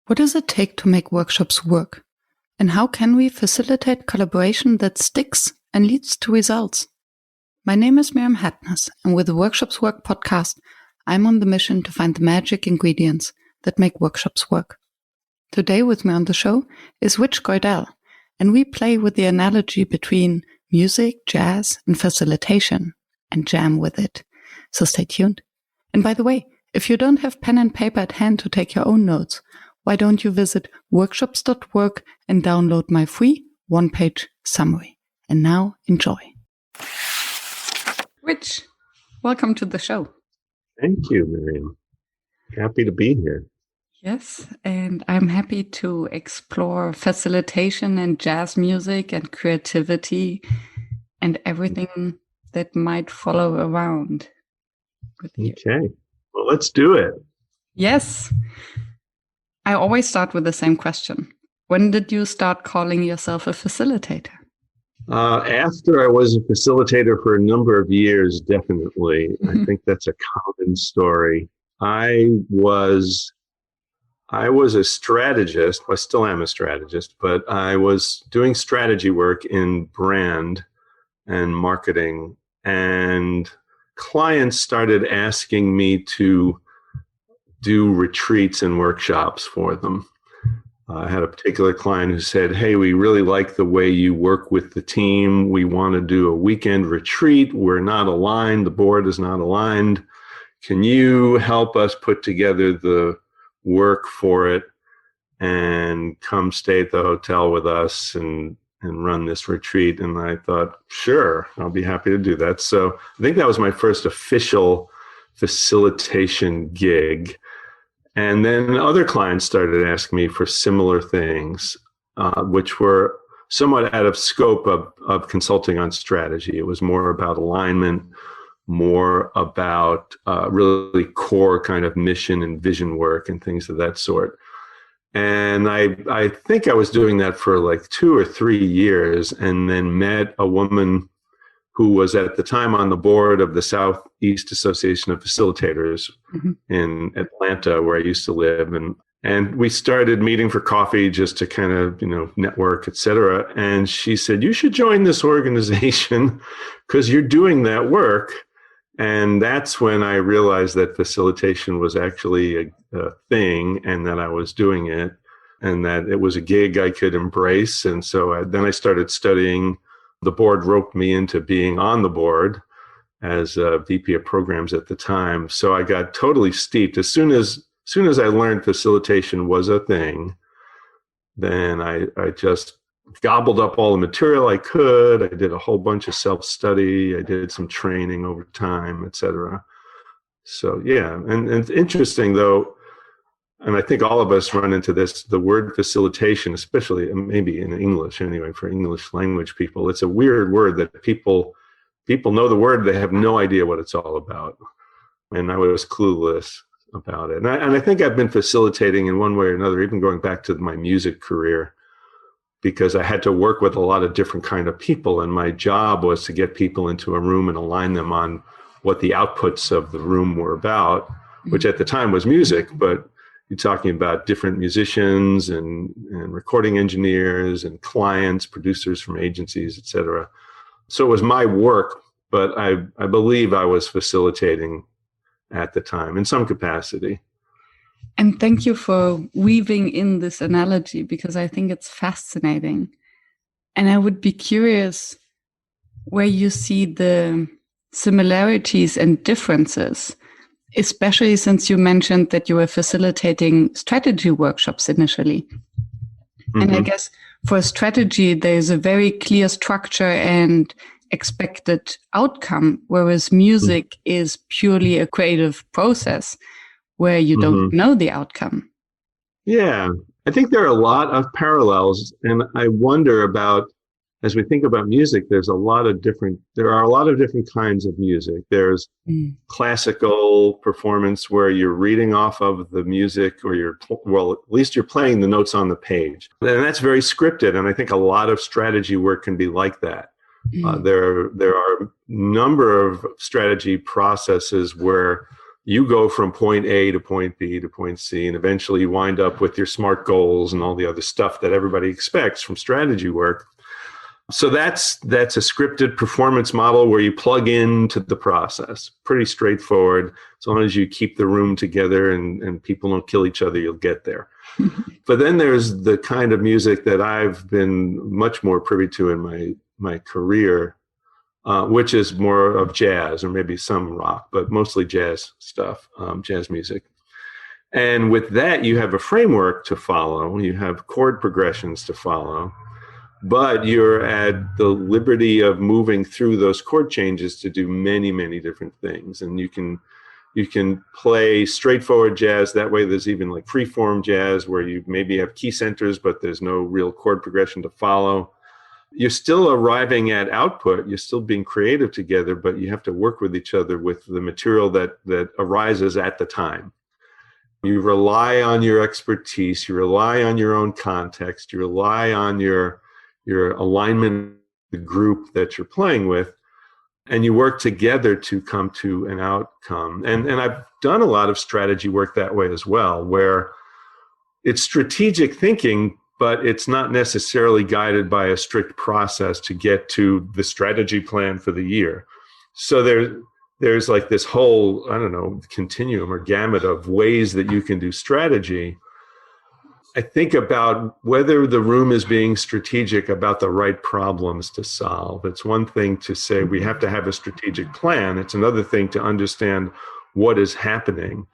What does it take to make workshops work? And how can we facilitate collaboration that sticks and leads to results? My name is Miriam Hatness, and with the Workshops Work podcast, I'm on the mission to find the magic ingredients that make workshops work. Today with me on the show is Rich Goidel, and we play with the analogy between music, jazz, and facilitation, and jam with it. So stay tuned. And by the way, if you don't have pen and paper at hand to take your own notes, why don't you visit workshops.work and download my free one-page summary. And now, enjoy. Rich, welcome to the show. Thank you, Miriam. Happy to be here. Yes, and I'm happy to explore facilitation and jazz music and creativity and everything that might follow around with you. Okay, well, let's do it. Yes. I always start with the same question. When did you start calling yourself a facilitator? After I was a facilitator for a number of years, definitely. I think that's a common story. I was a strategist. I still am a strategist, but I was doing strategy work in brand and marketing, and clients started asking me to do retreats and workshops for them. I had a particular client who said, hey, we really like the way you work with the team. We want to do a weekend retreat. We're not aligned. The board is not aligned. Can you help us put together the work for it and come stay at the hotel with us and run this retreat? And I thought, sure, I'll be happy to do that. So I think that was my first official facilitation gig. And then other clients started asking me for similar things, which were somewhat out of scope of consulting on strategy. It was more about alignment, more about really core kind of mission and vision work and things of that sort. And I think I was doing that for like 2 or 3 years, and then met a woman who was at the time on the board of the Southeast Association of Facilitators in Atlanta, where I used to live. And we started meeting for coffee just to kind of, network, et cetera. And she said, you should join this organization because you're doing that work. And that's when I realized that facilitation was actually a thing, and that I was doing it, and that it was a gig I could embrace. And so then I started studying. The board roped me into being on the board as a VP of programs at the time. So I got totally steeped. As soon as I learned facilitation was a thing, then I just gobbled up all the material I could. I did a whole bunch of self-study. I did some training over time, et cetera. So yeah, and it's interesting though, and I think all of us run into this, the word facilitation, especially maybe in English anyway, for English language people, it's a weird word that people know the word, they have no idea what it's all about. And I was clueless about it. And I think I've been facilitating in one way or another, even going back to my music career, because I had to work with a lot of different kind of people. And my job was to get people into a room and align them on what the outputs of the room were about, which at the time was music, but you're talking about different musicians and recording engineers and clients, producers from agencies, et cetera. So it was my work, but I believe I was facilitating at the time in some capacity. And thank you for weaving in this analogy, because I think it's fascinating. And I would be curious where you see the similarities and differences, especially since you mentioned that you were facilitating strategy workshops initially. And I guess for strategy, there's a very clear structure and expected outcome, whereas music is purely a creative process where you don't know the outcome. Yeah, I think there are a lot of parallels, and I wonder about, as we think about music, there are a lot of different kinds of music. There's classical performance where you're reading off of the music, or at least you're playing the notes on the page. And that's very scripted. And I think a lot of strategy work can be like that. There are a number of strategy processes where you go from point A to point B to point C, and eventually you wind up with your SMART goals and all the other stuff that everybody expects from strategy work. So that's a scripted performance model where you plug into the process. Pretty straightforward. As long as you keep the room together and people don't kill each other, you'll get there. But then there's the kind of music that I've been much more privy to in my career, which is more of jazz or maybe some rock, but mostly jazz stuff, jazz music. And with that, you have a framework to follow. You have chord progressions to follow. But you're at the liberty of moving through those chord changes to do many, many different things. And you can play straightforward jazz. That way there's even like freeform jazz where you maybe have key centers, but there's no real chord progression to follow. You're still arriving at output. You're still being creative together, but you have to work with each other with the material that arises at the time. You rely on your expertise. You rely on your own context. You rely on your alignment, the group that you're playing with, and you work together to come to an outcome. And I've done a lot of strategy work that way as well, where it's strategic thinking, but it's not necessarily guided by a strict process to get to the strategy plan for the year. So there's like this whole, I don't know, continuum or gamut of ways that you can do strategy. I think about whether the room is being strategic about the right problems to solve. It's one thing to say we have to have a strategic plan. It's another thing to understand what is happening.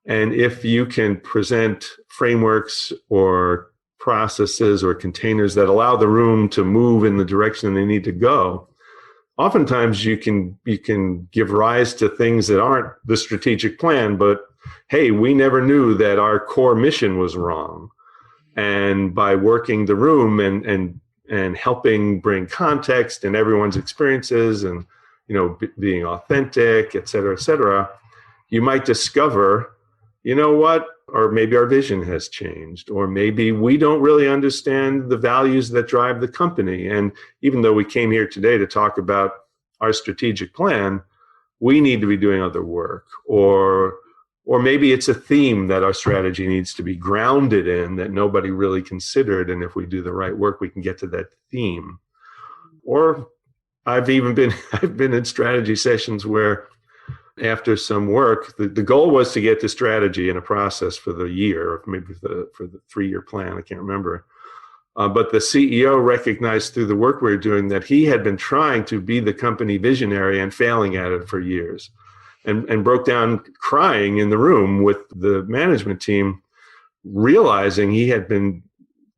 And if you can present frameworks or processes or containers that allow the room to move in the direction they need to go, oftentimes you can give rise to things that aren't the strategic plan, but hey, we never knew that our core mission was wrong. And by working the room and helping bring context and everyone's experiences and, being authentic, et cetera, you might discover, you know what, or maybe our vision has changed, or maybe we don't really understand the values that drive the company. And even though we came here today to talk about our strategic plan, we need to be doing other work, or maybe it's a theme that our strategy needs to be grounded in that nobody really considered. And if we do the right work, we can get to that theme. Or I've been in strategy sessions where after some work, the goal was to get to strategy in a process for the year, or maybe for the 3-year plan. I can't remember. But the CEO recognized through the work we were doing that he had been trying to be the company visionary and failing at it for years. And broke down crying in the room with the management team, realizing he had been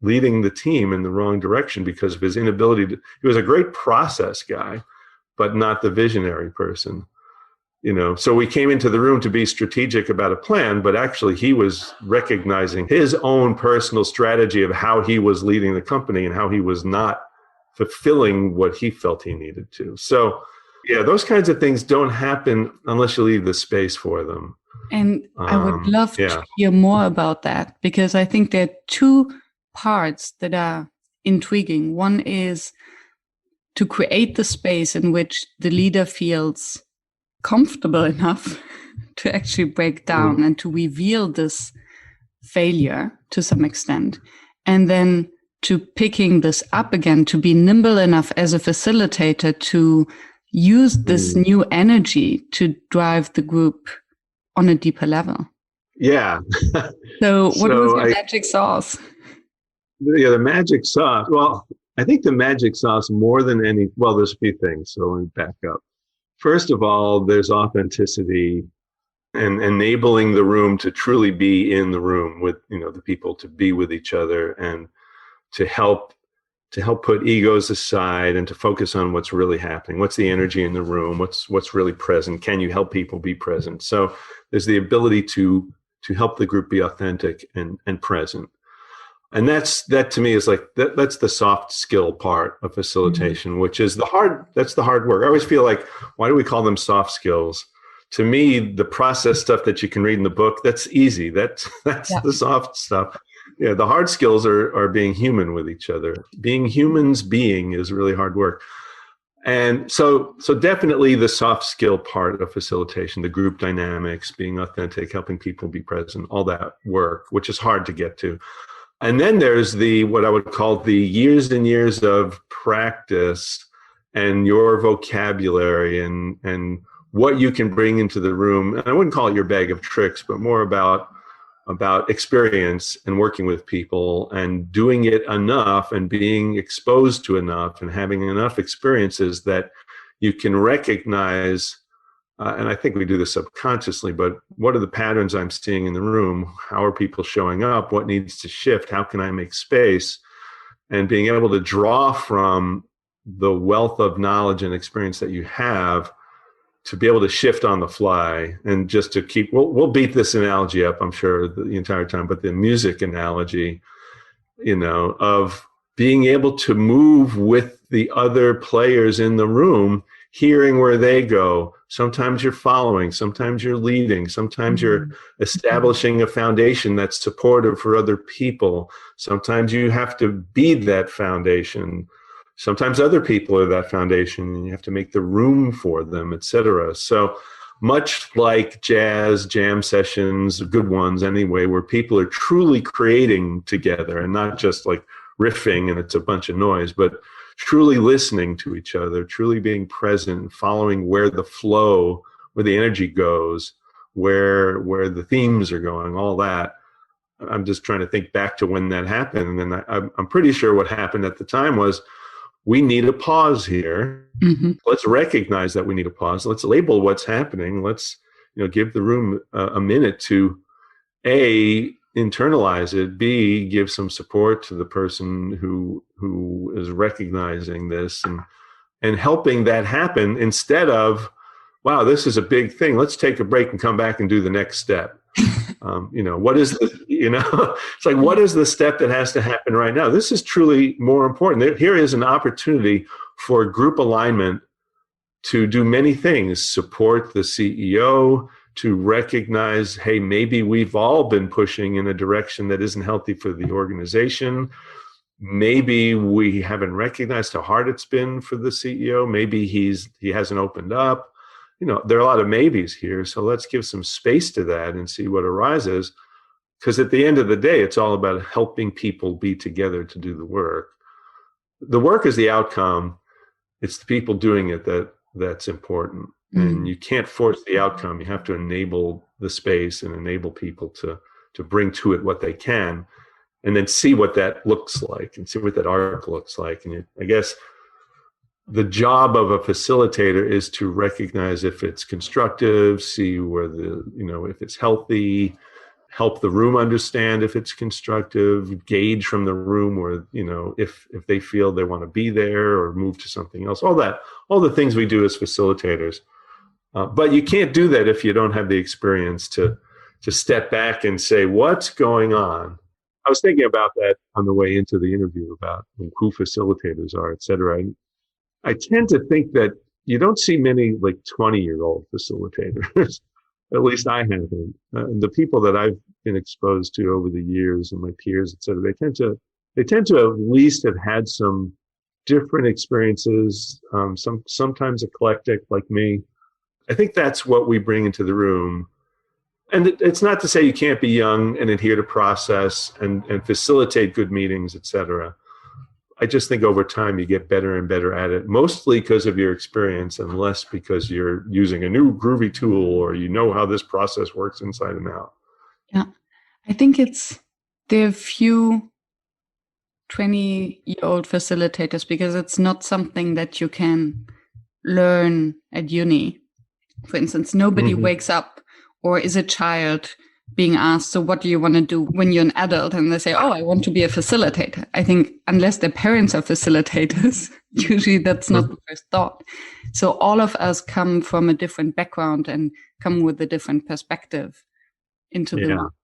leading the team in the wrong direction because of his inability to. He was a great process guy, but not the visionary person. So we came into the room to be strategic about a plan, but actually he was recognizing his own personal strategy of how he was leading the company and how he was not fulfilling what he felt he needed to. So yeah, those kinds of things don't happen unless you leave the space for them. And I would love to hear more about that, because I think there are two parts that are intriguing. One is to create the space in which the leader feels comfortable enough to actually break down and to reveal this failure to some extent. And then to picking this up again, to be nimble enough as a facilitator to use this new energy to drive the group on a deeper level. Yeah. So what was your magic sauce? Yeah, the magic sauce. Well, I think the magic sauce more than there's a few things. So let me back up. First of all, there's authenticity and enabling the room to truly be in the room with, the people, to be with each other and to help put egos aside and to focus on what's really happening. What's the energy in the room? What's really present? Can you help people be present? So there's the ability to help the group be authentic and present. And that to me is like, that's the soft skill part of facilitation, which is that's the hard work. I always feel like, why do we call them soft skills? To me, the process stuff that you can read in the book, that's easy. That's the soft stuff. Yeah, the hard skills are being human with each other. Being humans is really hard work. And so definitely the soft skill part of facilitation, the group dynamics, being authentic, helping people be present, all that work, which is hard to get to. And then there's what I would call the years and years of practice and your vocabulary and what you can bring into the room. And I wouldn't call it your bag of tricks, but more about experience and working with people and doing it enough and being exposed to enough and having enough experiences that you can recognize, and I think we do this subconsciously, but what are the patterns I'm seeing in the room? How are people showing up? What needs to shift? How can I make space? And being able to draw from the wealth of knowledge and experience that you have to be able to shift on the fly and just to keep, we'll beat this analogy up, I'm sure, the entire time, but the music analogy, of being able to move with the other players in the room, hearing where they go. Sometimes you're following, sometimes you're leading, sometimes you're establishing a foundation that's supportive for other people. Sometimes you have to be that foundation. Sometimes other people are that foundation and you have to make the room for them, etc. So much like jazz jam sessions, good ones anyway, where people are truly creating together and not just like riffing and it's a bunch of noise, but truly listening to each other, truly being present, following where the flow, where the energy goes, where the themes are going, all that. I'm just trying to think back to when that happened. And I'm pretty sure what happened at the time was, we need a pause here. Mm-hmm. Let's recognize that we need a pause. Let's label what's happening. Let's, give the room a minute to A, internalize it, B, give some support to the person who is recognizing this and helping that happen instead of, wow, this is a big thing. Let's take a break and come back and do the next step. What is it's like, what is the step that has to happen right now? This is truly more important. Here is an opportunity for group alignment to do many things, support the CEO, to recognize, hey, maybe we've all been pushing in a direction that isn't healthy for the organization. Maybe we haven't recognized how hard it's been for the CEO. Maybe he hasn't opened up. There are a lot of maybes here, so let's give some space to that and see what arises. Because at the end of the day, it's all about helping people be together to do the work. The work is the outcome. It's the people doing it that's important. And you can't force the outcome. You have to enable the space and enable people to bring to it what they can, and then see what that looks like and see what that arc looks like. And I guess the job of a facilitator is to recognize if it's constructive, see where if it's healthy, help the room understand if it's constructive, gauge from the room where, if they feel they want to be there or move to something else, all the things we do as facilitators. But you can't do that if you don't have the experience to step back and say, what's going on? I was thinking about that on the way into the interview about who facilitators are, et cetera. I tend to think that you don't see many 20-year-old facilitators. At least I haven't. The people that I've been exposed to over the years and my peers, et cetera, they tend to at least have had some different experiences, sometimes eclectic like me. I think that's what we bring into the room. And it's not to say you can't be young and adhere to process and facilitate good meetings, et cetera. I just think over time you get better and better at it, mostly because of your experience and less because you're using a new groovy tool or how this process works inside and out. Yeah, I think there are few 20-year-old facilitators because it's not something that you can learn at uni. For instance, nobody wakes up or is a child being asked, so what do you want to do when you're an adult? And they say, oh, I want to be a facilitator. I think unless their parents are facilitators, usually that's not the first thought. So all of us come from a different background and come with a different perspective into the work.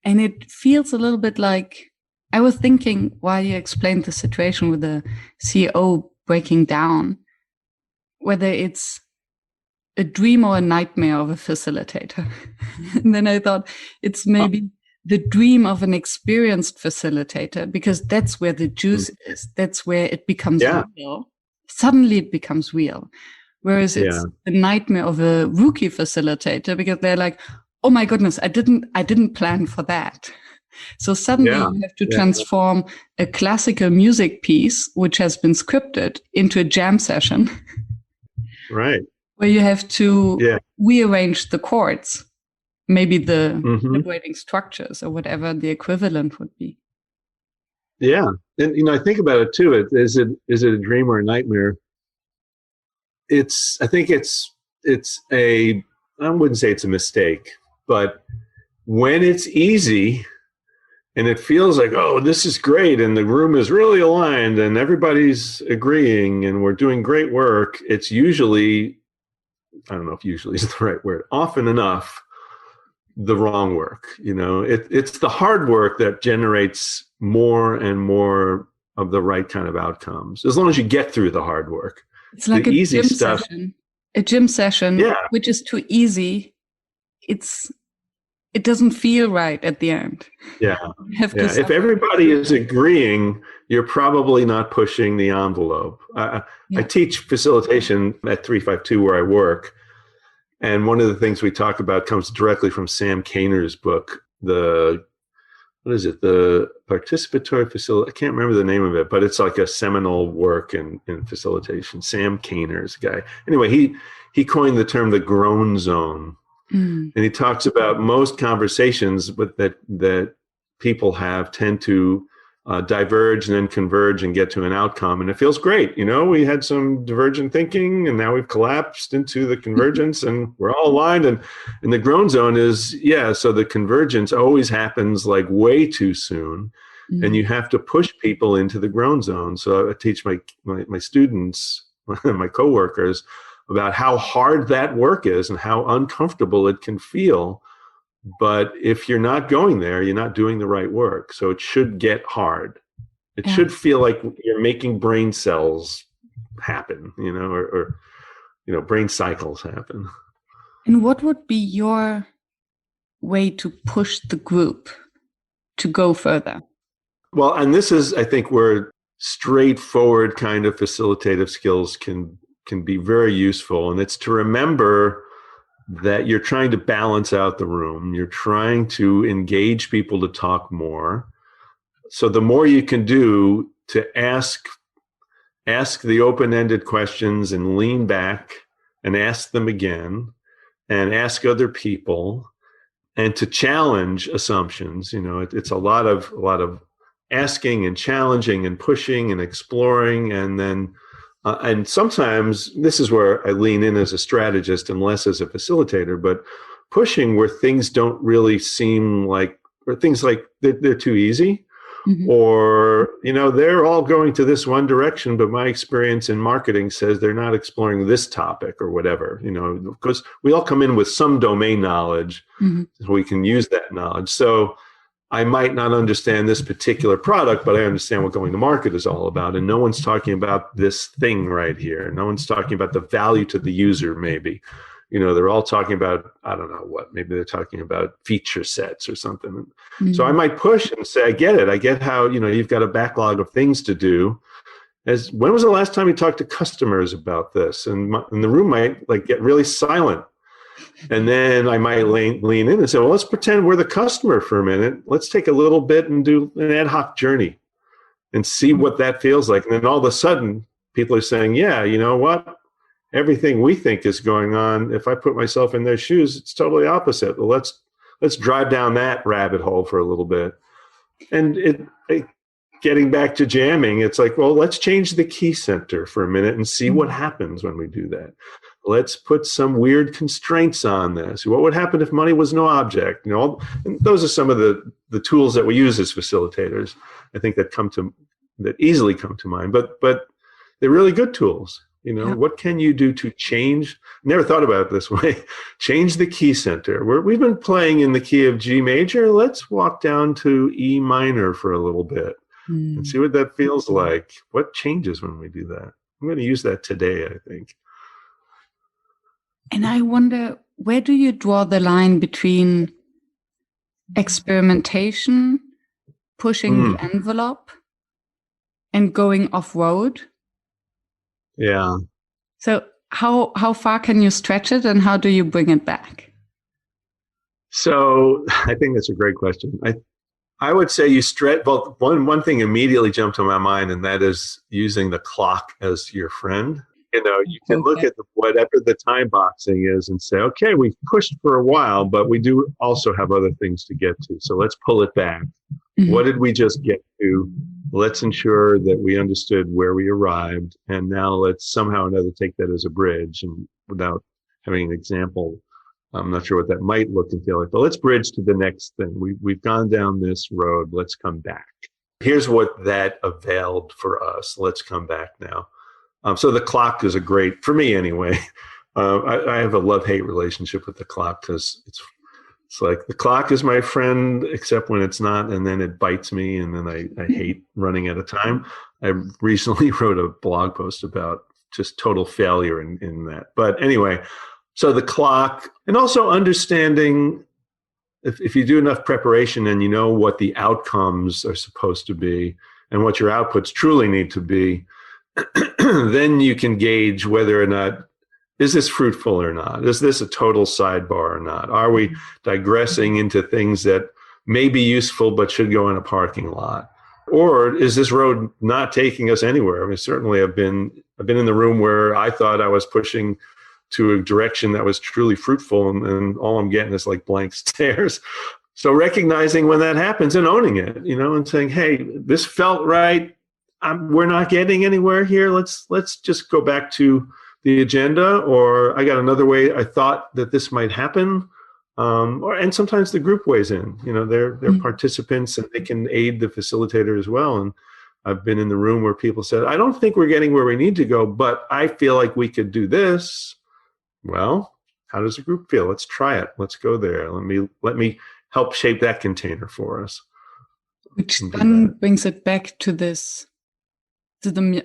And it feels a little bit like, I was thinking while you explained the situation with the CEO breaking down, whether it's a dream or a nightmare of a facilitator. And then I thought it's maybe the dream of an experienced facilitator, because that's where the juice is. That's where it becomes real. suddenly it becomes real. Whereas it's Yeah. the nightmare of a rookie facilitator, because they're like, oh my goodness, I didn't plan for that. So suddenly Yeah. you have to Yeah. transform a classical music piece, which has been scripted, into a jam session Right. where you have to Yeah. rearrange the chords, maybe the Hmm. vibrating structures or whatever the equivalent would be. Yeah. And, I think about it too. Is it a dream or a nightmare? I think I wouldn't say it's a mistake, but when it's easy and it feels like, oh, this is great, and the room is really aligned and everybody's agreeing and we're doing great work, it's usually, I don't know if usually is the right word, often enough, the wrong work. It's the hard work that generates more and more of the right kind of outcomes, as long as you get through the hard work. It's like The a easy gym stuff, session. A gym session, yeah, which is too easy. It doesn't feel right at the end. yeah, You have to yeah. If suffer. everybody is agreeing, you're probably not pushing the envelope. I Yeah. teach facilitation at 352 where I work, and one of the things we talk about comes directly from Sam Kainer's book, what is it? The participatory facility. I can't remember the name of it, but it's like a seminal work in facilitation. Sam Kainer's guy. Anyway, he coined the term the groan zone. Mm. And he talks about most conversations that people have tend to diverge and then converge and get to an outcome. And it feels great. We had some divergent thinking and now we've collapsed into the convergence and we're all aligned. And the groan zone is, so the convergence always happens like way too soon. Mm. And you have to push people into the groan zone. So I teach my students, my coworkers, about how hard that work is and how uncomfortable it can feel. But if you're not going there, you're not doing the right work. So it should get hard. It should feel like you're making brain cells happen, or brain cycles happen. And what would be your way to push the group to go further? Well, and this is, I think, where straightforward kind of facilitative skills can be very useful. And it's to remember that you're trying to balance out the room. You're trying to engage people to talk more. So the more you can do to ask the open-ended questions and lean back and ask them again and ask other people and to challenge assumptions. It's a lot of asking and challenging and pushing and exploring, and then and sometimes this is where I lean in as a strategist and less as a facilitator, but pushing where things don't really seem like, or things like they're too easy, mm-hmm. or, they're all going to this one direction, but my experience in marketing says they're not exploring this topic or whatever, because we all come in with some domain knowledge, mm-hmm. so we can use that knowledge. So I might not understand this particular product, but I understand what going to market is all about. And no one's talking about this thing right here. No one's talking about the value to the user, maybe. They're all talking about, I don't know what, maybe they're talking about feature sets or something. Mm-hmm. So I might push and say, I get it. I get how, you've got a backlog of things to do. When was the last time you talked to customers about this? And the room might get really silent. And then I might lean in and say, well, let's pretend we're the customer for a minute. Let's take a little bit and do an ad hoc journey and see what that feels like. And then all of a sudden, people are saying, yeah, you know what? Everything we think is going on, if I put myself in their shoes, it's totally opposite. Well, let's drive down that rabbit hole for a little bit. And getting back to jamming, it's like, well, let's change the key center for a minute and see what happens when we do that. Let's put some weird constraints on this. What would happen if money was no object? And those are some of the tools that we use as facilitators. I think that easily come to mind, but they're really good tools. What can you do to change? Never thought about it this way. Change the key center. We've been playing in the key of G major. Let's walk down to E minor for a little bit and see what that feels like. What changes when we do that? I'm going to use that today, I think. And I wonder, where do you draw the line between experimentation, pushing the envelope, and going off-road? Yeah. So how far can you stretch it, and how do you bring it back? So I think that's a great question. I would say you stretch. Well, one thing immediately jumped to my mind, and that is using the clock as your friend. You can look at whatever the time boxing is and say, okay, we've pushed for a while, but we do also have other things to get to. So let's pull it back. Mm-hmm. What did we just get to? Let's ensure that we understood where we arrived. And now let's somehow or another take that as a bridge. And without having an example, I'm not sure what that might look and feel like, but let's bridge to the next thing. We've gone down this road. Let's come back. Here's what that availed for us. Let's come back now. So the clock is for me anyway. I have a love-hate relationship with the clock because it's like the clock is my friend, except when it's not, and then it bites me, and then I hate running out of time. I recently wrote a blog post about just total failure in that. But anyway, so the clock, and also understanding if you do enough preparation and you know what the outcomes are supposed to be and what your outputs truly need to be, then you can gauge whether or not, is this fruitful or not? Is this a total sidebar or not? Are we digressing into things that may be useful but should go in a parking lot? Or is this road not taking us anywhere? I mean, certainly I've been in the room where I thought I was pushing to a direction that was truly fruitful, and all I'm getting is like blank stares. So recognizing when that happens and owning it, and saying, hey, this felt right. We're not getting anywhere here. Let's just go back to the agenda, or I got another way I thought that this might happen. And sometimes the group weighs in. They're participants, and they can aid the facilitator as well. And I've been in the room where people said, I don't think we're getting where we need to go, but I feel like we could do this. Well, how does the group feel? Let's try it. Let's go there. Let me help shape that container for us. Which then brings it back to the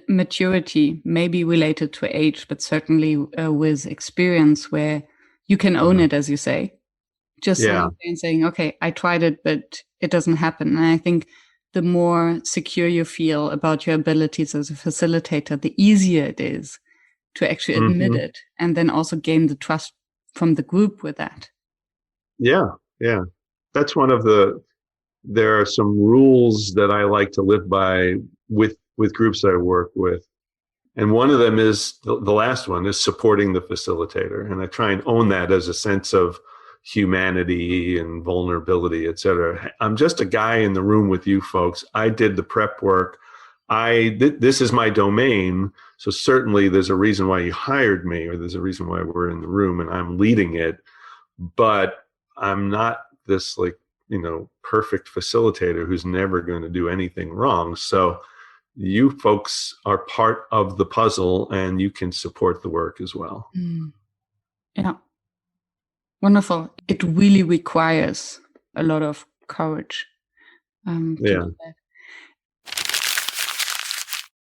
maturity, maybe related to age, but certainly with experience, where you can own it, as you say. Just saying, okay, I tried it, but it doesn't happen. And I think the more secure you feel about your abilities as a facilitator, the easier it is to actually admit it, and then also gain the trust from the group with that. Yeah. That's there are some rules that I like to live by with groups I work with. And one of them is, the last one is supporting the facilitator. And I try and own that as a sense of humanity and vulnerability, et cetera. I'm just a guy in the room with you folks. I did the prep work. This is my domain. So certainly there's a reason why you hired me, or there's a reason why we're in the room and I'm leading it. But I'm not this perfect facilitator who's never going to do anything wrong. So you folks are part of the puzzle, and you can support the work as well. Yeah. Wonderful. It really requires a lot of courage. To do that.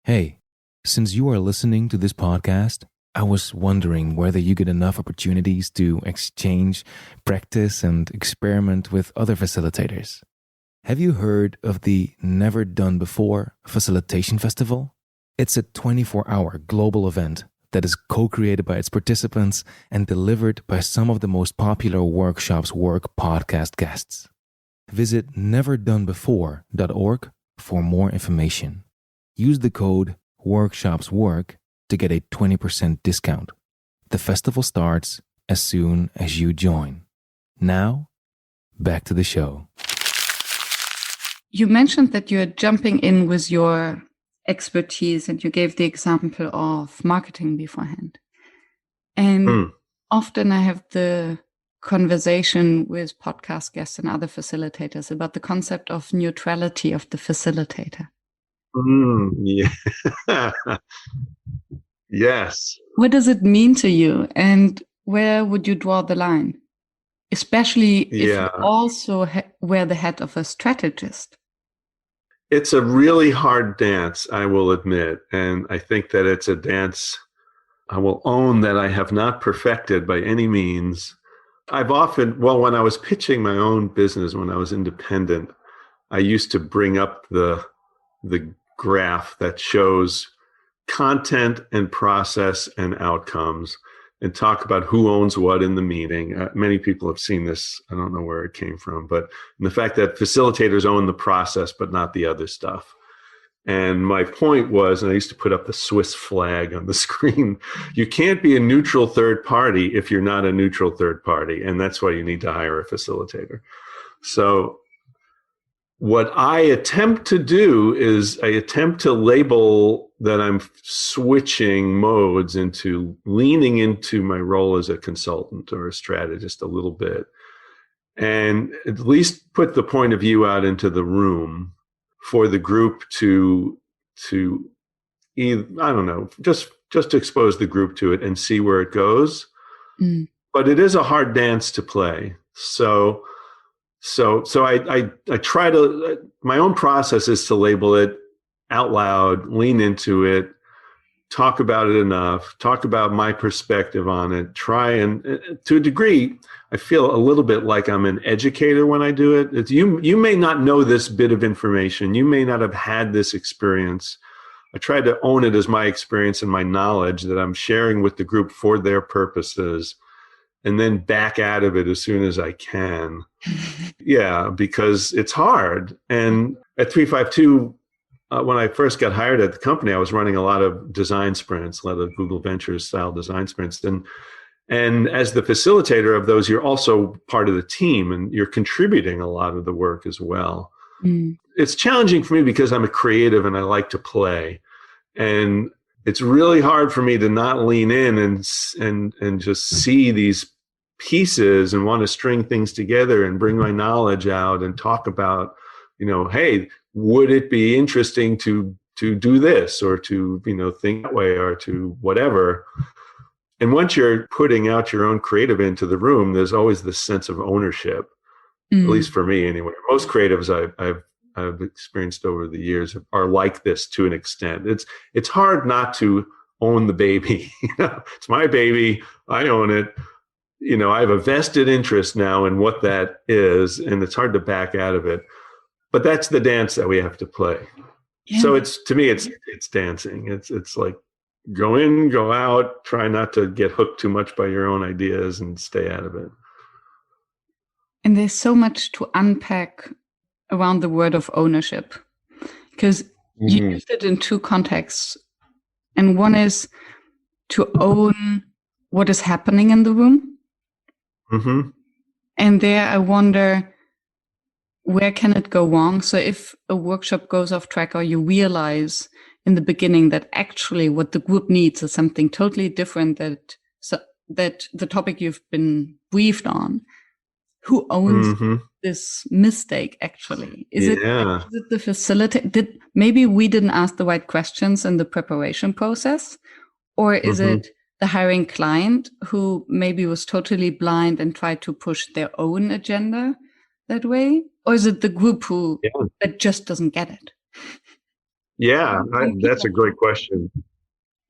Hey, since you are listening to this podcast, I was wondering whether you get enough opportunities to exchange, practice, and experiment with other facilitators. Have you heard of the Never Done Before Facilitation Festival? It's a 24-hour global event that is co-created by its participants and delivered by some of the most popular Workshops Work podcast guests. Visit neverdonebefore.org for more information. Use the code WORKSHOPSWORK to get a 20% discount. The festival starts as soon as you join. Now, back to the show. You mentioned that you're jumping in with your expertise, and you gave the example of marketing beforehand. And often I have the conversation with podcast guests and other facilitators about the concept of neutrality of the facilitator. Yeah. Yes. What does it mean to you, and where would you draw the line? Especially if you also wear the hat of a strategist. It's a really hard dance, I will admit. And I think that it's a dance I will own that I have not perfected by any means. I've often, when I was pitching my own business, when I was independent, I used to bring up the graph that shows content and process and outcomes, and talk about who owns what in the meeting. Many people have seen this. I don't know where it came from, but the fact that facilitators own the process, but not the other stuff. And my point was, and I used to put up the Swiss flag on the screen, you can't be a neutral third party if you're not a neutral third party. And that's why you need to hire a facilitator. So what I attempt to do is I attempt to label that I'm switching modes into leaning into my role as a consultant or a strategist a little bit, and at least put the point of view out into the room for the group to either, I don't know, just to expose the group to it and see where it goes. But it is a hard dance to play. So I try to, my own process is to label it out loud, lean into it, talk about it enough, talk about my perspective on it, try and, to a degree, I feel a little bit like I'm an educator when I do it. It's, you may not know this bit of information. You may not have had this experience. I try to own it as my experience and my knowledge that I'm sharing with the group for their purposes, and then back out of it as soon as I can. Yeah, because it's hard. And at 352, when I first got hired at the company, I was running a lot of design sprints, a lot of Google Ventures style design sprints. And as the facilitator of those, you're also part of the team and you're contributing a lot of the work as well. It's challenging for me because I'm a creative and I like to play. And it's really hard for me to not lean in and just see these pieces and want to string things together and bring my knowledge out and talk about, hey, would it be interesting to do this or to, think that way or to whatever. And once you're putting out your own creative into the room, there's always this sense of ownership, at least for me anyway. Most creatives I've experienced over the years are like this to an extent. It's hard not to own the baby. It's my baby. I own it. I have a vested interest now in what that is, and it's hard to back out of it. But that's the dance that we have to play. Yeah. So to me, it's dancing. It's like go in, go out, try not to get hooked too much by your own ideas and stay out of it. And there's so much to unpack around the word of ownership, because you used it in two contexts. And one is to own what is happening in the room. And there I wonder, where can it go wrong? So if a workshop goes off track, or you realize in the beginning that actually what the group needs is something totally different that the topic you've been briefed on, who owns this mistake actually? Is it the facilitator? Maybe we didn't ask the right questions in the preparation process? Or is it the hiring client who maybe was totally blind and tried to push their own agenda that way? Or is it the group that just doesn't get it? Yeah, that's a great question.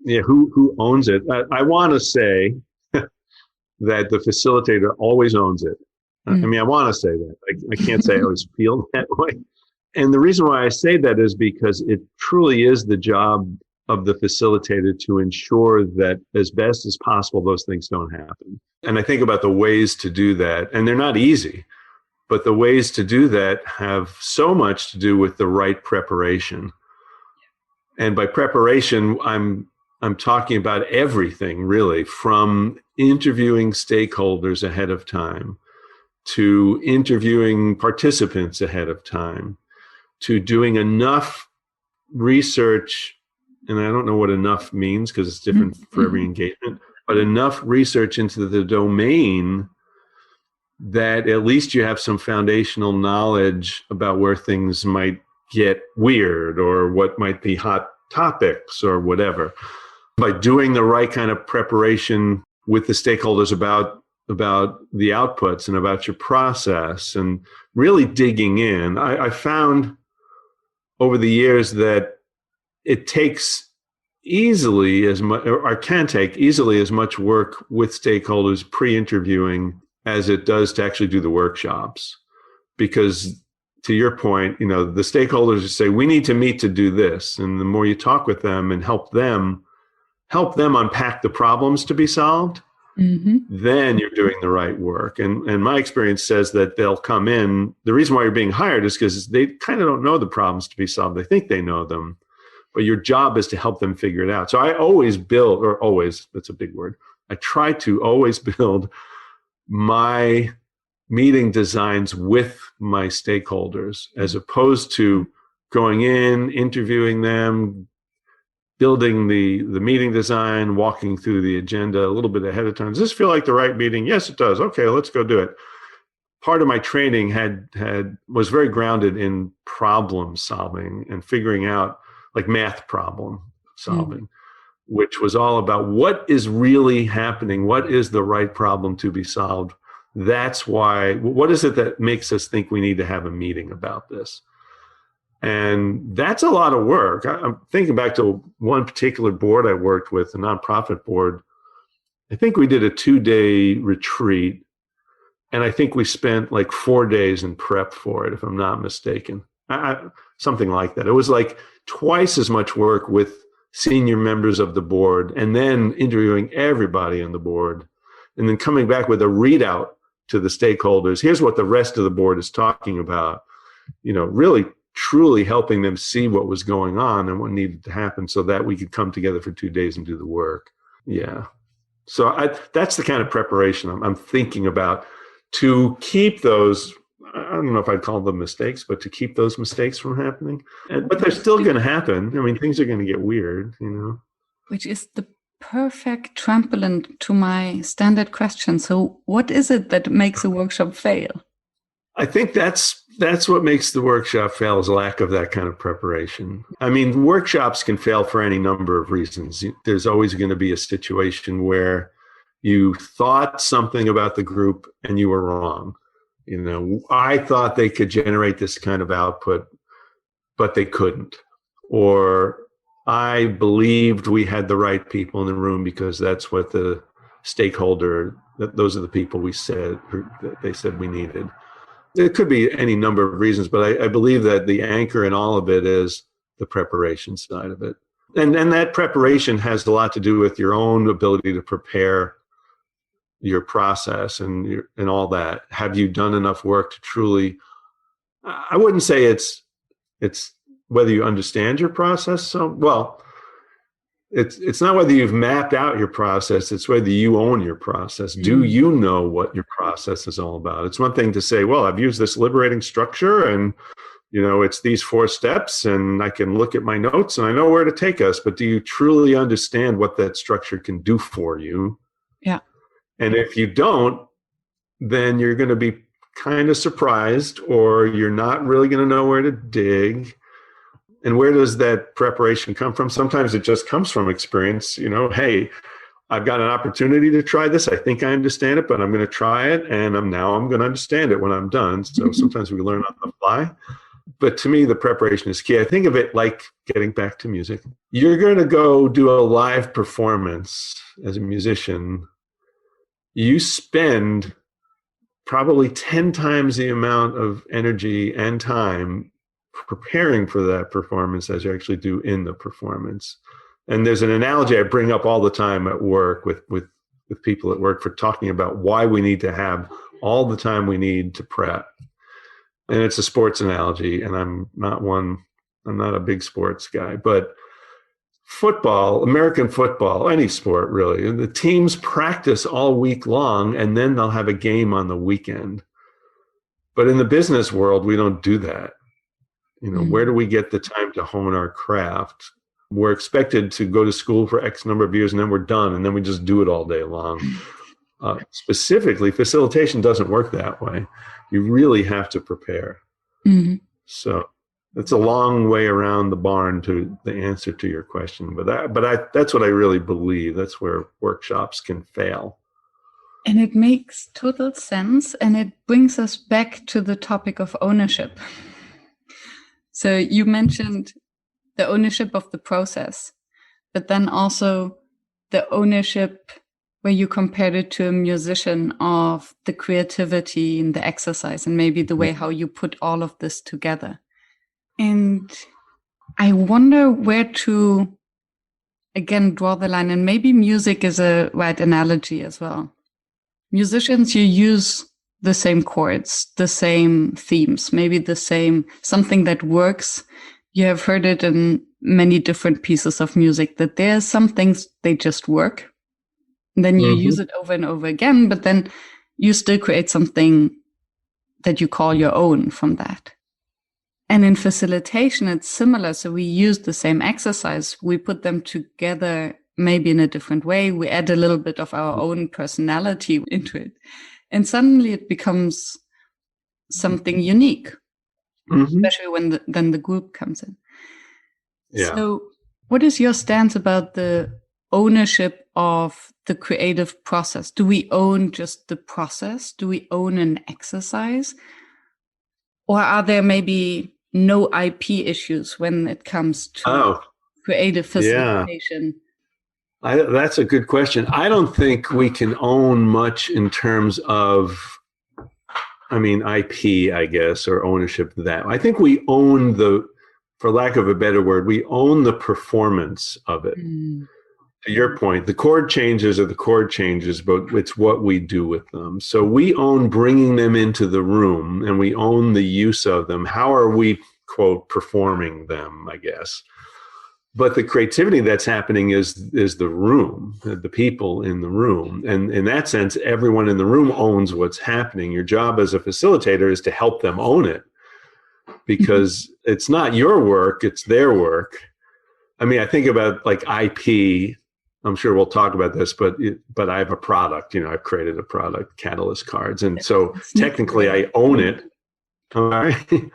Yeah, who owns it? I want to say that the facilitator always owns it. I mean, I want to say that. I can't say I always feel that way. And the reason why I say that is because it truly is the job of the facilitator to ensure that as best as possible, those things don't happen. And I think about the ways to do that, and they're not easy, but the ways to do that have so much to do with the right preparation. And by preparation, I'm talking about everything really, from interviewing stakeholders ahead of time, to interviewing participants ahead of time, to doing enough research, and I don't know what enough means because it's different for every engagement, but enough research into the domain that at least you have some foundational knowledge about where things might get weird or what might be hot topics or whatever. By doing the right kind of preparation with the stakeholders about the outputs and about your process and really digging in, I found over the years that it takes easily as much, or can take easily as much work with stakeholders pre-interviewing as it does to actually do the workshops. Because to your point, the stakeholders say, we need to meet to do this. And the more you talk with them and help them unpack the problems to be solved, then you're doing the right work. And my experience says that they'll come in. The reason why you're being hired is because they kind of don't know the problems to be solved. They think they know them, but your job is to help them figure it out. So I always build, or always, that's a big word. I try to always build my meeting designs with my stakeholders, as opposed to going in, interviewing them, building the meeting design, walking through the agenda a little bit ahead of time. Does this feel like the right meeting? Yes, it does. Okay, let's go do it. Part of my training was very grounded in problem solving and figuring out, like, math problem solving, which was all about what is really happening, what is the right problem to be solved. That's why, what is it that makes us think we need to have a meeting about this? And that's a lot of work. I'm thinking back to one particular board I worked with, a nonprofit board. I think we did a 2-day retreat, and I think we spent like 4 days in prep for it, if I'm not mistaken. Something like that. It was like twice as much work with senior members of the board, and then interviewing everybody on the board, and then coming back with a readout to the stakeholders. Here's what the rest of the board is talking about, really truly helping them see what was going on and what needed to happen so that we could come together for 2 days and do the work. Yeah. So that's the kind of preparation I'm thinking about, to keep those, I don't know if I'd call them mistakes, but to keep those mistakes from happening. But they're still going to happen. I mean, things are going to get weird, Which is the perfect trampoline to my standard question. So what is it that makes a workshop fail? I think that's what makes the workshop fail, is lack of that kind of preparation. I mean, workshops can fail for any number of reasons. There's always going to be a situation where you thought something about the group and you were wrong. I thought they could generate this kind of output, but they couldn't. Or I believed we had the right people in the room because that's what the stakeholder, those are the people they said we needed. It could be any number of reasons, but I believe that the anchor in all of it is the preparation side of it. And that preparation has a lot to do with your own ability to prepare your process and all that. Have you done enough work to truly, I wouldn't say it's whether you understand your process so well. It's not whether you've mapped out your process, it's whether you own your process. Do you know what your process is all about? It's one thing to say, well, I've used this liberating structure and, it's these 4 steps and I can look at my notes and I know where to take us. But do you truly understand what that structure can do for you? Yeah. And if you don't, then you're going to be kind of surprised, or you're not really going to know where to dig. And where does that preparation come from? Sometimes it just comes from experience. Hey, I've got an opportunity to try this. I think I understand it, but I'm going to try it. And I'm going to understand it when I'm done. So sometimes we learn on the fly. But to me, the preparation is key. I think of it like getting back to music. You're going to go do a live performance as a musician. You spend probably 10 times the amount of energy and time preparing for that performance as you actually do in the performance. And there's an analogy I bring up all the time at work with people at work for talking about why we need to have all the time we need to prep. And it's a sports analogy, and I'm not a big sports guy, but football, American football, any sport really, the teams practice all week long and then they'll have a game on the weekend. But in the business world, we don't do that. Where do we get the time to hone our craft? We're expected to go to school for X number of years and then we're done, and then we just do it all day long. Specifically, facilitation doesn't work that way. You really have to prepare. Mm-hmm. So it's a long way around the barn to the answer to your question, but that's what I really believe. That's where workshops can fail. And it makes total sense, and it brings us back to the topic of ownership. So you mentioned the ownership of the process, but then also the ownership where you compared it to a musician of the creativity and the exercise and maybe the way how you put all of this together. And I wonder where to, again, draw the line. And maybe music is a right analogy as well. Musicians, you use the same chords, the same themes, maybe the same, something that works. You have heard it in many different pieces of music, that there are some things they just work. And then you use it over and over again, but then you still create something that you call your own from that. And in facilitation, it's similar. So we use the same exercise. We put them together maybe in a different way. We add a little bit of our own personality into it. And suddenly it becomes something unique, especially when then the group comes in. Yeah. So what is your stance about the ownership of the creative process? Do we own just the process? Do we own an exercise? Or are there maybe no IP issues when it comes to creative facilitation? That's a good question. I don't think we can own much in terms of, IP, I guess, or ownership of that. I think we own for lack of a better word, we own the performance of it. To your point, the chord changes are the chord changes, but it's what we do with them. So we own bringing them into the room, and we own the use of them. How are we, quote, performing them, I guess? But the creativity that's happening is the room, the people in the room. And in that sense, everyone in the room owns what's happening. Your job as a facilitator is to help them own it, because it's not your work, it's their work. I think about like IP. I'm sure we'll talk about this, but I have a product, I've created a product, Catalyst Cards. And so technically I own it. All right.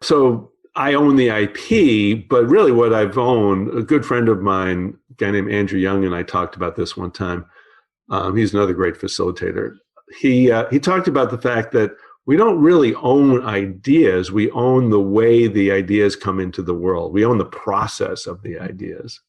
So I own the IP, but really what I've owned, a good friend of mine, a guy named Andrew Young, and I talked about this one time. He's another great facilitator. He talked about the fact that we don't really own ideas. We own the way the ideas come into the world. We own the process of the ideas.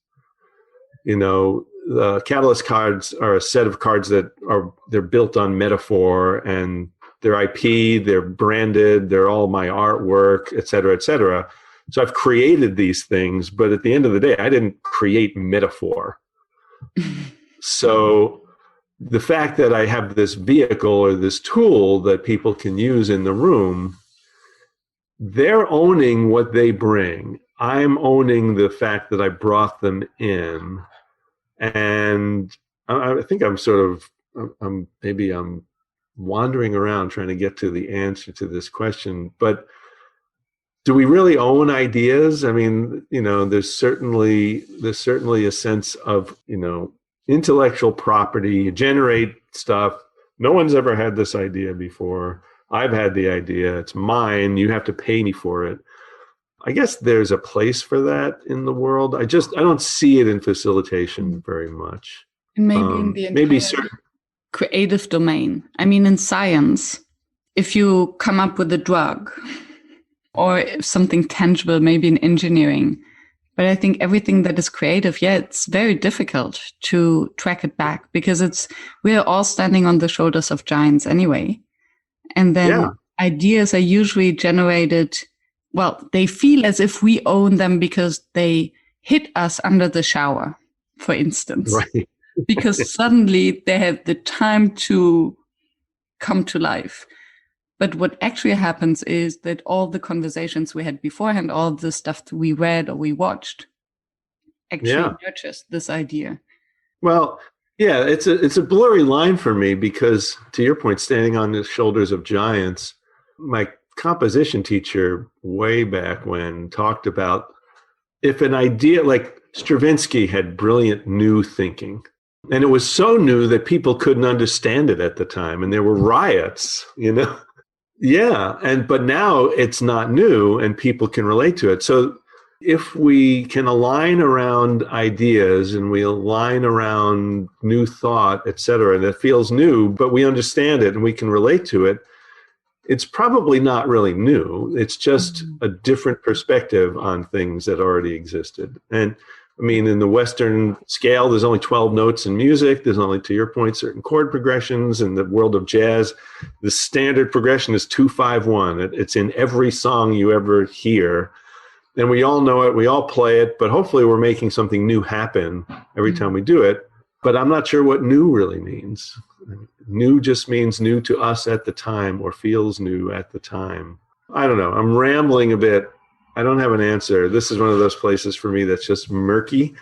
The Catalyst cards are a set of cards they're built on metaphor, and they're IP, they're branded, they're all my artwork, et cetera, et cetera. So I've created these things, but at the end of the day, I didn't create metaphor. So the fact that I have this vehicle or this tool that people can use in the room, they're owning what they bring. I'm owning the fact that I brought them in. And I think I'm wandering around trying to get to the answer to this question. But do we really own ideas? There's certainly a sense of, intellectual property. You generate stuff. No one's ever had this idea before. I've had the idea. It's mine. You have to pay me for it. I guess there's a place for that in the world. I don't see it in facilitation very much. And maybe in the entire creative domain. In science, if you come up with a drug or something tangible, maybe in engineering, but I think everything that is creative, it's very difficult to track it back because we're all standing on the shoulders of giants anyway. And then ideas are usually generated. Well, they feel as if we own them because they hit us under the shower, for instance. Right. Because suddenly they have the time to come to life. But what actually happens is that all the conversations we had beforehand, all the stuff that we read or we watched, actually nurtures this idea. Well, yeah, it's a blurry line for me because, to your point, standing on the shoulders of giants, my composition teacher way back when talked about if an idea, like Stravinsky had brilliant new thinking, and it was so new that people couldn't understand it at the time, and there were riots, but now it's not new and people can relate to it. So if we can align around ideas and we align around new thought, et cetera, and it feels new, but we understand it and we can relate to it, it's probably not really new. It's just a different perspective on things that already existed. And I mean, in the Western scale, there's only 12 notes in music. There's only, to your point, certain chord progressions. In the world of jazz, the standard progression is 2-5-1. It's in every song you ever hear. And we all know it. We all play it. But hopefully we're making something new happen every time we do it. But I'm not sure what new really means. New just means new to us at the time, or feels new at the time. I don't know. I'm rambling a bit. I don't have an answer. This is one of those places for me that's just murky.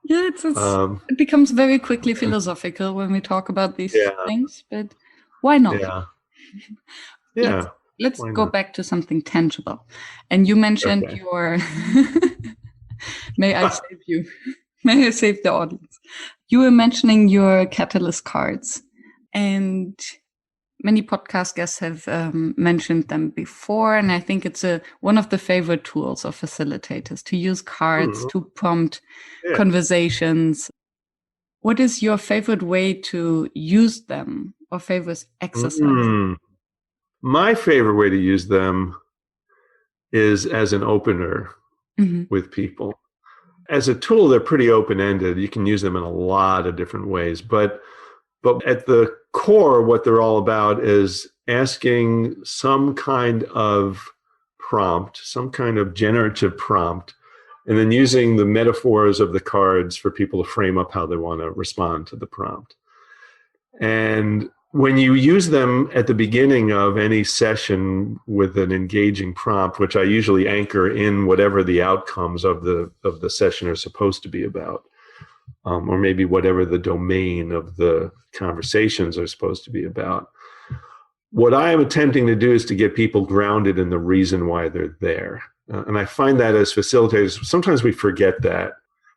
Yeah, it becomes very quickly philosophical when we talk about these things, but why not? Yeah. Let's go back to something tangible. And you mentioned your... May I save you? May I save the audience? You were mentioning your catalyst cards, and many podcast guests have mentioned them before, and I think it's one of the favorite tools of facilitators to use cards to prompt conversations. What is your favorite way to use them, or favorite exercise? My favorite way to use them is as an opener with people. As a tool, they're pretty open-ended. You can use them in a lot of different ways, but at the core, what they're all about is asking some kind of prompt, some kind of generative prompt, and then using the metaphors of the cards for people to frame up how they want to respond to the prompt. And when you use them at the beginning of any session with an engaging prompt, which I usually anchor in whatever the outcomes of the session are supposed to be about, or maybe whatever the domain of the conversations are supposed to be about. What I am attempting to do is to get people grounded in the reason why they're there. And I find that as facilitators, sometimes we forget that.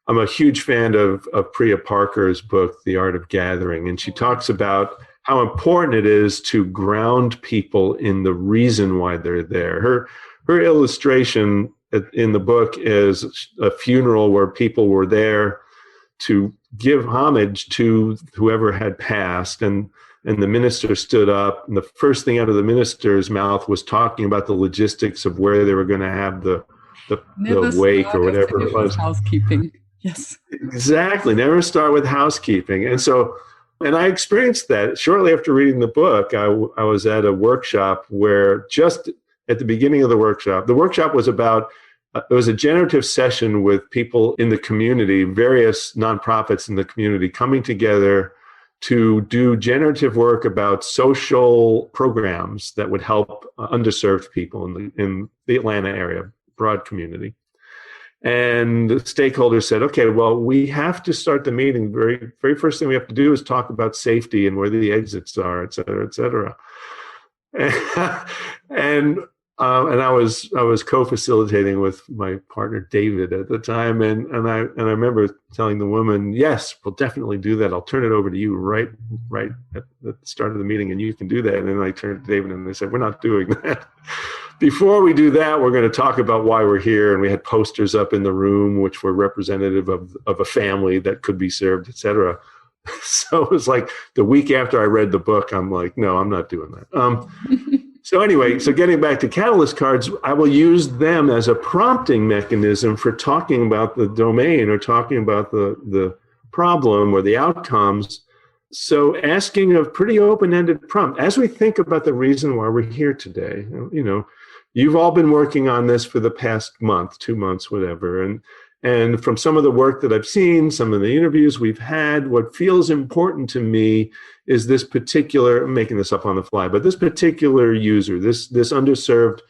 I'm a huge fan of Priya Parker's book, The Art of Gathering, and she talks about how important it is to ground people in the reason why they're there. Her illustration in the book is a funeral where people were there to give homage to whoever had passed, and the minister stood up, and the first thing out of the minister's mouth was talking about the logistics of where they were going to have the wake or whatever it was. Housekeeping. Yes. Exactly. Never start with housekeeping. And I experienced that shortly after reading the book. I was at a workshop where just at the beginning of the workshop was about, it was a generative session with people in the community, various nonprofits in the community coming together to do generative work about social programs that would help underserved people in the Atlanta area, broad community. And the stakeholders said, okay, well, we have to start the meeting. Very, very first thing we have to do is talk about safety and where the exits are, et cetera, et cetera. And I was co-facilitating with my partner David at the time, and I remember telling the woman, yes, we'll definitely do that. I'll turn it over to you right at the start of the meeting, and you can do that. And then I turned to David and they said, we're not doing that. Before we do that, we're going to talk about why we're here. And we had posters up in the room which were representative of a family that could be served, et cetera. So it was like the week after I read the book, I'm like, no, I'm not doing that. So anyway, getting back to catalyst cards, I will use them as a prompting mechanism for talking about the domain or talking about the problem or the outcomes. So asking a pretty open-ended prompt, as we think about the reason why we're here today, you've all been working on this for the past month, 2 months, whatever. And from some of the work that I've seen, some of the interviews we've had, what feels important to me is this particular, I'm making this up on the fly, but this particular user, this underserved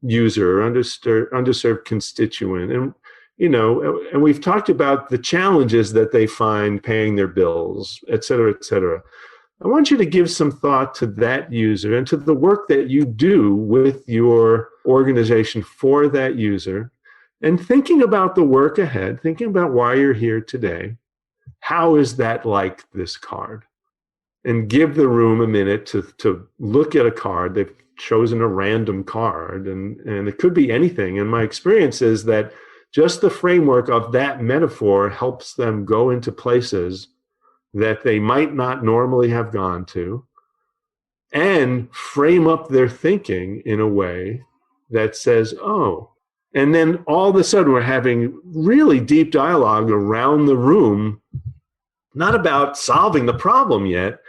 user, underserved constituent. And, and we've talked about the challenges that they find paying their bills, et cetera, et cetera. I want you to give some thought to that user and to the work that you do with your organization for that user, and thinking about the work ahead, thinking about why you're here today. How is that like this card? And give the room a minute to look at a card. They've chosen a random card, and it could be anything. And my experience is that just the framework of that metaphor helps them go into places that they might not normally have gone to, and frame up their thinking in a way that says, oh, And then all of a sudden we're having really deep dialogue around the room, not about solving the problem yet,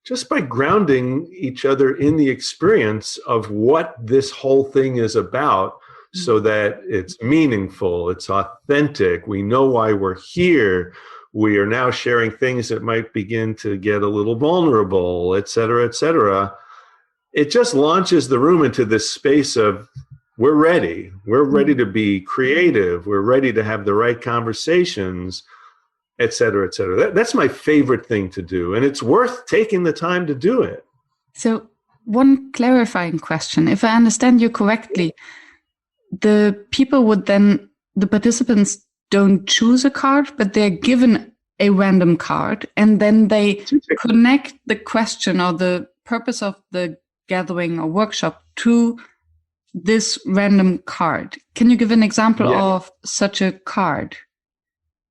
just by grounding each other in the experience of what this whole thing is about, so that it's meaningful, it's authentic, we know why we're here, we are now sharing things that might begin to get a little vulnerable, et cetera, et cetera. It just launches the room into this space of, we're ready to be creative, we're ready to have the right conversations, et cetera, et cetera. That's my favorite thing to do, and it's worth taking the time to do it. So one clarifying question, if I understand you correctly, the participants don't choose a card, but they're given a random card, and then they connect the question or the purpose of the gathering or workshop to this random card. Can you give an example of such a card?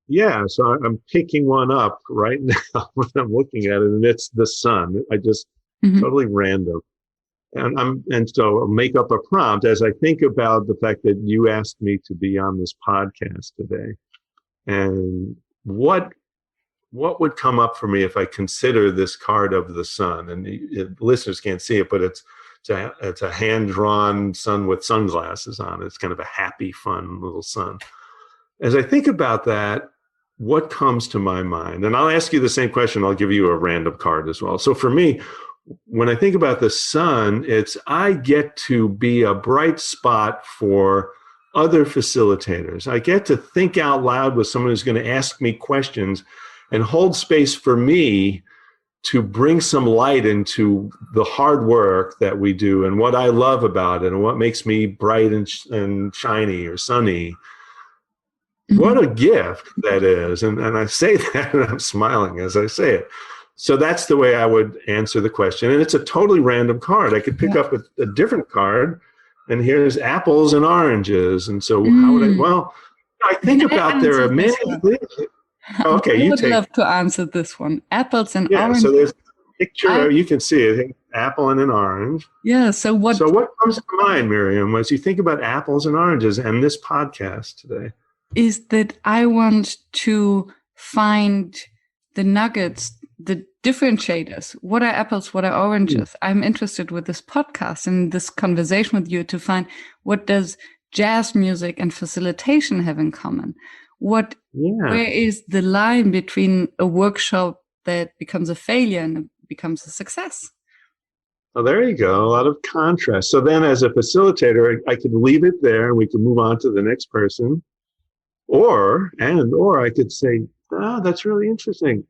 Yeah, so I'm picking one up right now when I'm looking at it, and it's the sun. I just totally random. And so I'll make up a prompt as I think about the fact that you asked me to be on this podcast today. And what would come up for me if I consider this card of the sun? And the listeners can't see it, but it's a hand-drawn sun with sunglasses on. It's kind of a happy, fun little sun. As I think about that, what comes to my mind? And I'll ask you the same question. I'll give you a random card as well. So for me, when I think about the sun, it's I get to be a bright spot for other facilitators. I get to think out loud with someone who's going to ask me questions and hold space for me to bring some light into the hard work that we do and what I love about it and what makes me bright and shiny or sunny. What a gift that is. And I say that and I'm smiling as I say it. So that's the way I would answer the question. And it's a totally random card. I could pick up a different card, and here's apples and oranges. And so how would I think about there are many things. Okay, I would love to answer this one. Apples and oranges. So there's a picture, you can see it, apple and an orange. Yeah, so what comes to mind, Miriam, as you think about apples and oranges and this podcast today? Is that I want to find the nuggets, the differentiators. What are apples? What are oranges? I'm interested with this podcast and this conversation with you to find what does jazz music and facilitation have in common? Where is the line between a workshop that becomes a failure and becomes a success? Well, there you go. A lot of contrast. So then as a facilitator, I could leave it there and we could move on to the next person. Or I could say, that's really interesting.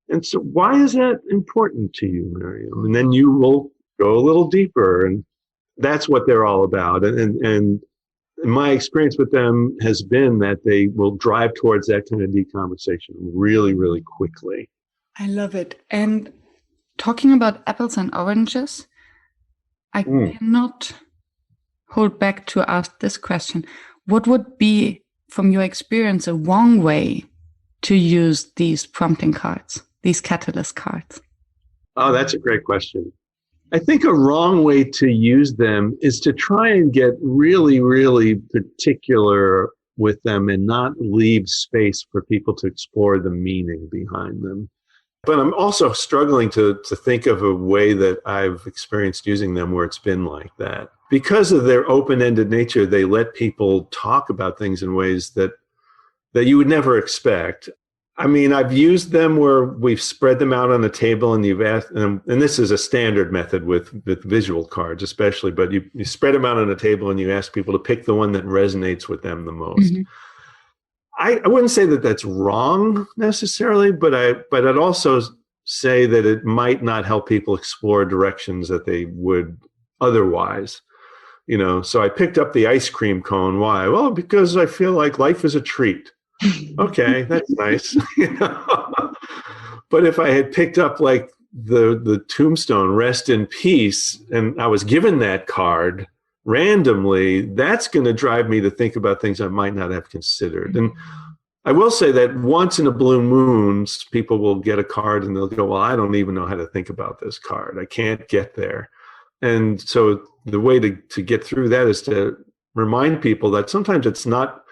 And so why is that important to you, Miriam? And then you will go a little deeper. And that's what they're all about. And my experience with them has been that they will drive towards that kind of deep conversation really, really quickly. I love it. And talking about apples and oranges, I cannot hold back to ask this question. What would be, from your experience, a wrong way to use these prompting cards, these catalyst cards? Oh, that's a great question. I think a wrong way to use them is to try and get really, really particular with them and not leave space for people to explore the meaning behind them. But I'm also struggling to think of a way that I've experienced using them where it's been like that. Because of their open-ended nature, they let people talk about things in ways that you would never expect. I mean, I've used them where we've spread them out on a table and you've asked them, and this is a standard method with visual cards especially, but you spread them out on a table and you ask people to pick the one that resonates with them the most. Mm-hmm. I wouldn't say that that's wrong necessarily, but I'd also say that it might not help people explore directions that they would otherwise. You know, so I picked up the ice cream cone. Why? Well, because I feel like life is a treat. Okay, that's nice. You know? But if I had picked up like the tombstone, rest in peace, and I was given that card randomly, that's going to drive me to think about things I might not have considered. And I will say that once in a blue moon, people will get a card and they'll go, well, I don't even know how to think about this card. I can't get there. And so the way to get through that is to remind people that sometimes it's not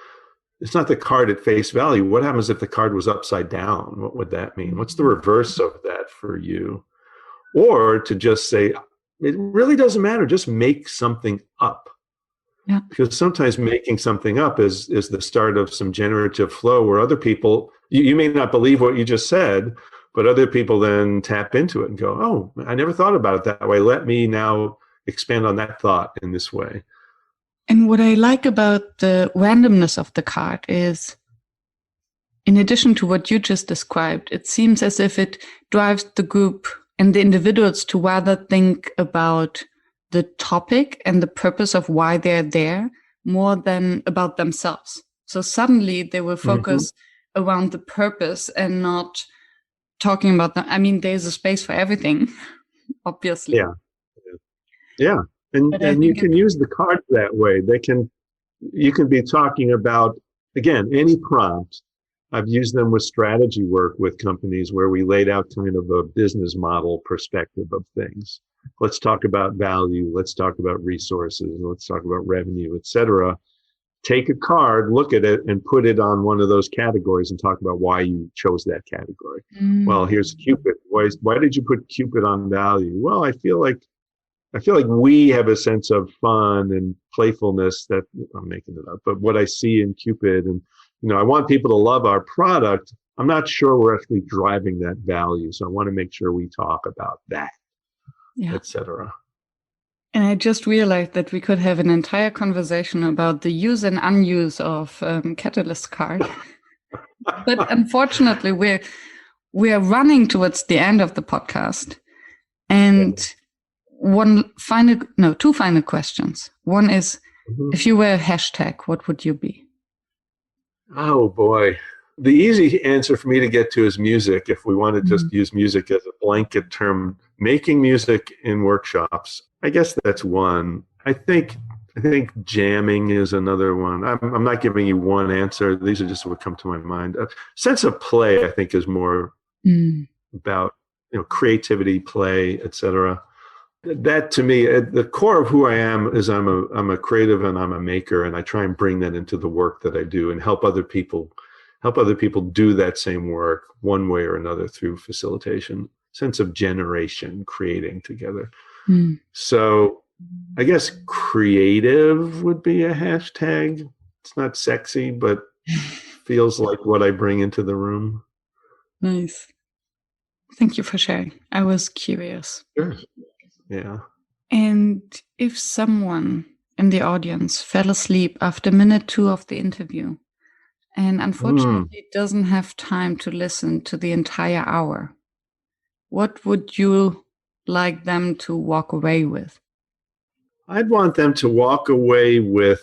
the card at face value. What happens if the card was upside down? What would that mean? What's the reverse of that for you? Or to just say, it really doesn't matter. Just make something up. Yeah. Because sometimes making something up is the start of some generative flow where other people, you may not believe what you just said, but other people then tap into it and go, oh, I never thought about it that way. Let me now expand on that thought in this way. And what I like about the randomness of the card is, in addition to what you just described, it seems as if it drives the group and the individuals to rather think about the topic and the purpose of why they're there more than about themselves. So suddenly they will focus around the purpose and not talking about them. I mean, there's a space for everything, obviously. Yeah. And you can use the cards that way. You can be talking about, again, any prompt. I've used them with strategy work with companies where we laid out kind of a business model perspective of things. Let's talk about value. Let's talk about resources. Let's talk about revenue, et cetera. Take a card, look at it, and put it on one of those categories and talk about why you chose that category. Well, here's Cupid. Why did you put Cupid on value? Well, I feel like we have a sense of fun and playfulness that I'm making it up, but what I see in Cupid, and I want people to love our product. I'm not sure we're actually driving that value, so I want to make sure we talk about that, etc. And I just realized that we could have an entire conversation about the use and unuse of Catalyst card. But unfortunately, we're running towards the end of the podcast, and two final questions. One is, if you were a hashtag, what would you be? Oh boy. The easy answer for me to get to is music. If we want to just use music as a blanket term, making music in workshops, I guess that's one. I think jamming is another one. I'm not giving you one answer. These are just what come to my mind. A sense of play, I think, is more about creativity, play, etc. That to me, at the core of who I am is I'm a creative and I'm a maker, and I try and bring that into the work that I do and help other people do that same work one way or another through facilitation. Sense of generation, creating together. So I guess creative would be a hashtag. It's not sexy, but feels like what I bring into the room. Nice. Thank you for sharing. I was curious. Sure. Yeah. And if someone in the audience fell asleep after minute 2 of the interview and unfortunately doesn't have time to listen to the entire hour, what would you like them to walk away with? I'd want them to walk away with,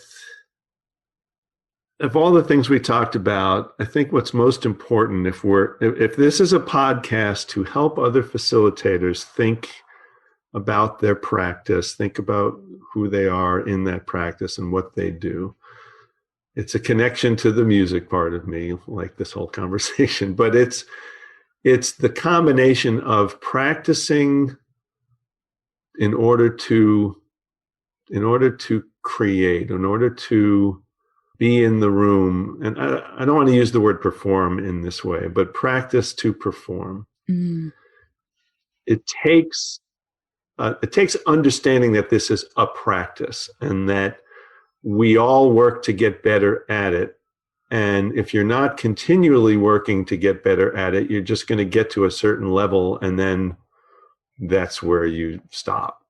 of all the things we talked about, I think what's most important, if this is a podcast to help other facilitators think about their practice, think about who they are in that practice and what they do. It's a connection to the music part of me, like this whole conversation, but it's the combination of practicing in order to create, in order to be in the room. And I don't want to use the word perform in this way, but practice to perform. It takes understanding that this is a practice and that we all work to get better at it. And if you're not continually working to get better at it, you're just going to get to a certain level, and then that's where you stop.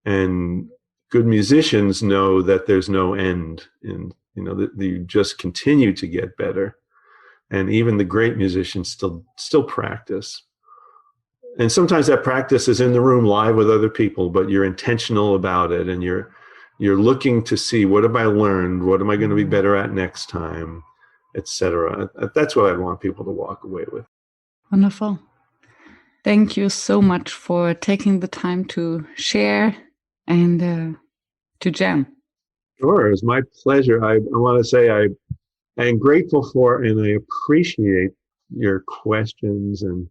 And good musicians know that there's no end, and that you just continue to get better. And even the great musicians still practice. And sometimes that practice is in the room live with other people, but you're intentional about it, and you're looking to see, what have I learned? What am I going to be better at next time, etc. That's what I want people to walk away with. Wonderful. Thank you so much for taking the time to share and to jam. Sure, it was my pleasure. I want to say I am grateful for and I appreciate your questions and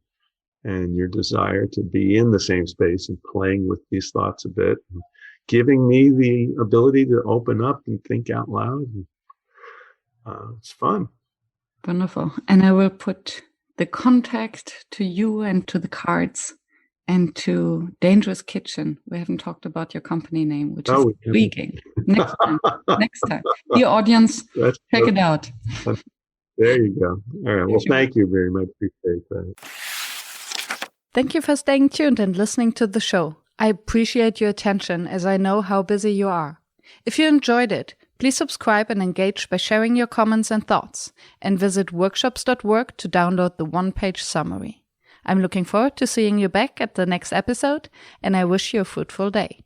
your desire to be in the same space and playing with these thoughts a bit, and giving me the ability to open up and think out loud. It's fun. Wonderful. And I will put the contact to you and to the cards and to Dangerous Kitchen. We haven't talked about your company name, which is intriguing. Next time. Dear audience, check it out. There you go. All right. Well, thank you very much. Appreciate that. Thank you for staying tuned and listening to the show. I appreciate your attention as I know how busy you are. If you enjoyed it, please subscribe and engage by sharing your comments and thoughts, and visit workshops.work to download the one-page summary. I'm looking forward to seeing you back at the next episode, and I wish you a fruitful day.